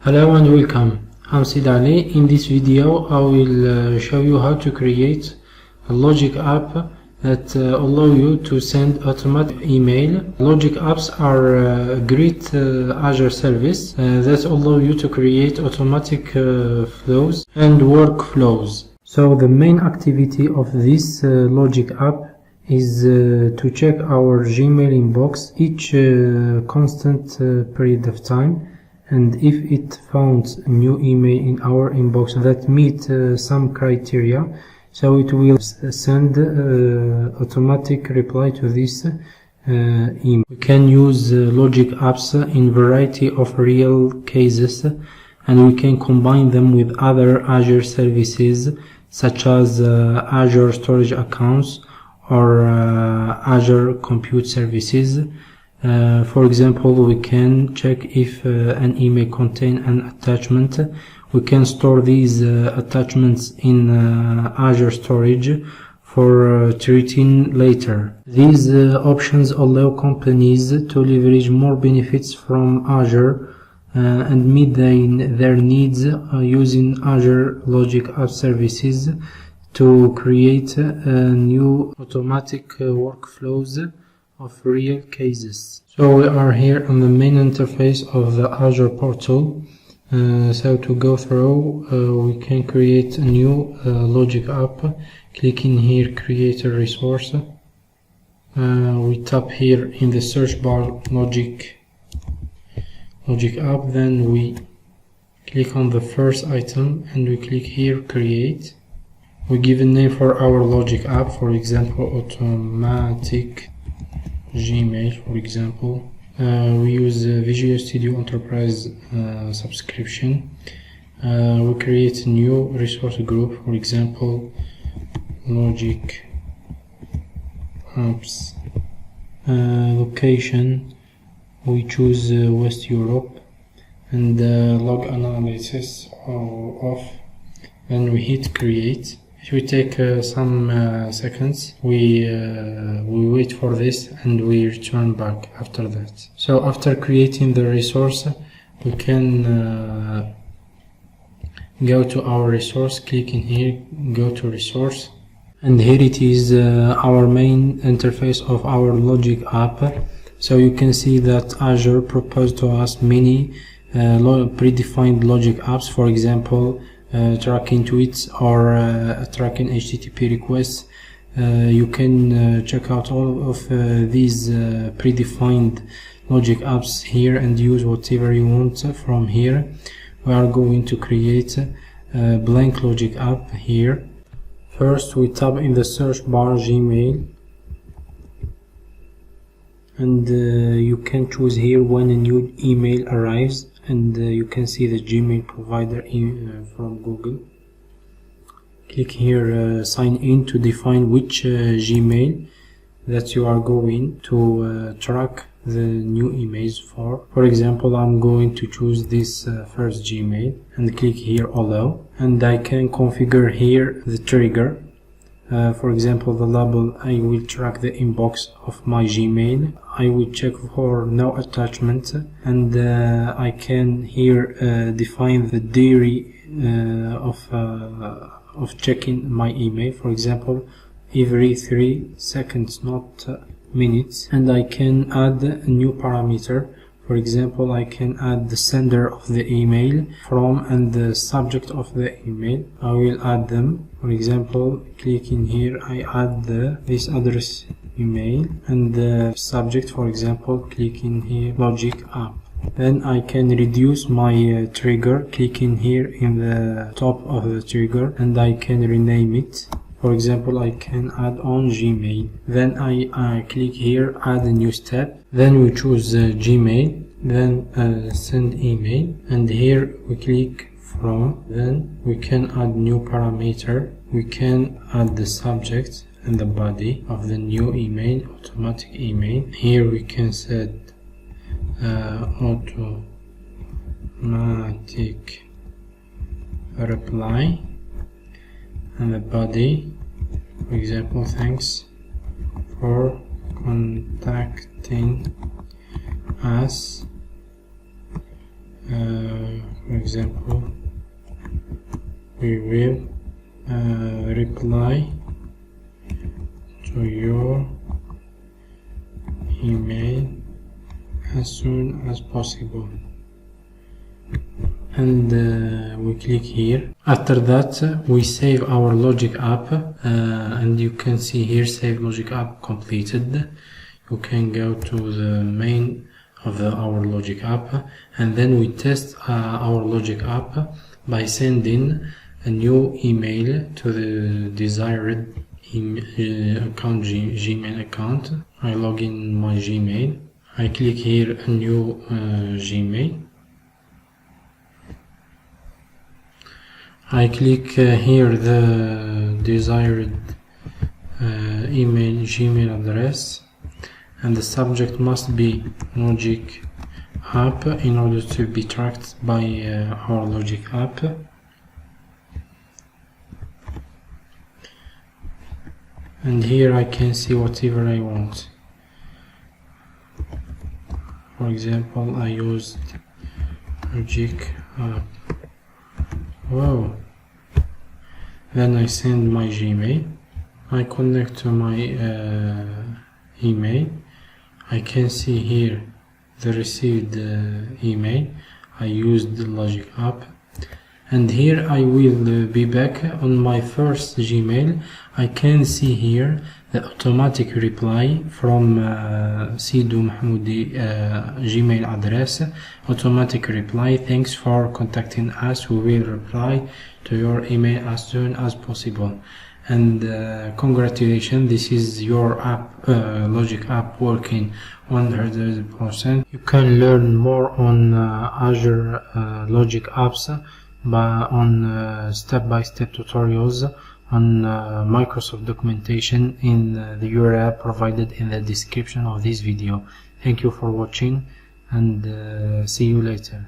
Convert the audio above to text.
Hello and welcome. I'm Sid Ali. In this video I will show you how to create a Logic app that allow you to send automatic email. Logic apps are a great Azure service that allow you to create automatic flows and workflows. So the main activity of this Logic app is to check our Gmail inbox each constant period of time, and if it found a new email in our inbox that meet some criteria, so it will send automatic reply to this email. We can use Logic apps in variety of real cases, and we can combine them with other Azure services such as Azure Storage Accounts or Azure Compute Services. For example, we can check if an email contains an attachment. We can store these attachments in Azure Storage for treating later. These options allow companies to leverage more benefits from Azure and meet their needs using Azure Logic App services to create new automatic workflows of real cases. So we are here on the main interface of the Azure portal. So to go through, we can create a new Logic app. Clicking here, create a resource. We tap here in the search bar Logic app. Then we click on the first item and we click here, create. We give a name for our Logic app, for example, automatic Gmail, for example. We use Visual Studio Enterprise subscription. We create a new resource group, for example, Logic Apps. Location, we choose West Europe, and log analysis off. Then we hit create. It will take some seconds. We wait for this and we return back after that. So after creating the resource, we can go to our resource, click in here, go to resource, and here it is our main interface of our Logic app. So you can see that Azure proposed to us many predefined Logic apps, for example, tracking tweets or tracking HTTP requests. You can check out all of these predefined Logic apps here and use whatever you want from here. We are going to create a blank Logic app here. First we tap in the search bar Gmail, and you can choose here when a new email arrives, and you can see the Gmail provider from Google. Click here sign in to define which Gmail that you are going to track the new emails for. For example, I'm going to choose this first Gmail and click here allow, and I can configure here the trigger. For example, the label, I will track the inbox of my Gmail. I will check for no attachment, and I can here define the diary of checking my email. For example, every 3 seconds, not minutes. And I can add a new parameter. For example, I can add the sender of the email, from, and the subject of the email. I will add them. For example, click in here, I add this address email, and the subject, for example, click in here Logic app. Then I can reduce my trigger. Click in here in the top of the trigger, and I can rename it. For example, I can add on Gmail. Then I click here, add a new step. Then we choose Gmail, then send email, and here we click from. Then we can add new parameter. We can add the subject and the body of the new email, automatic email. Here we can set automatic reply, and the body, for example, thanks for contacting us, for example, we will reply to your email as soon as possible, and we click here. After that, we save our Logic app, and you can see here save Logic app completed. You can go to the main of our Logic app, and then we test our Logic app by sending a new email to the desired account, Gmail account. I log in my Gmail. I click here a new Gmail. I click here the desired email Gmail address, and the subject must be Logic app in order to be tracked by our Logic app. And here I can see whatever I want. For example, I used Logic app. Wow. Then I send my Gmail. I connect to my email. I can see here the received email. I used the Logic app, and here I will be back on my first Gmail. I can see here the automatic reply from Sidou Mahmoudi Gmail address. Automatic reply: thanks for contacting us, we will reply to your email as soon as possible. And congratulations, this is your app, Logic app, working 100%. You can learn more on Azure Logic apps on step-by-step tutorials on Microsoft documentation in the URL provided in the description of this video. Thank you for watching, and see you later.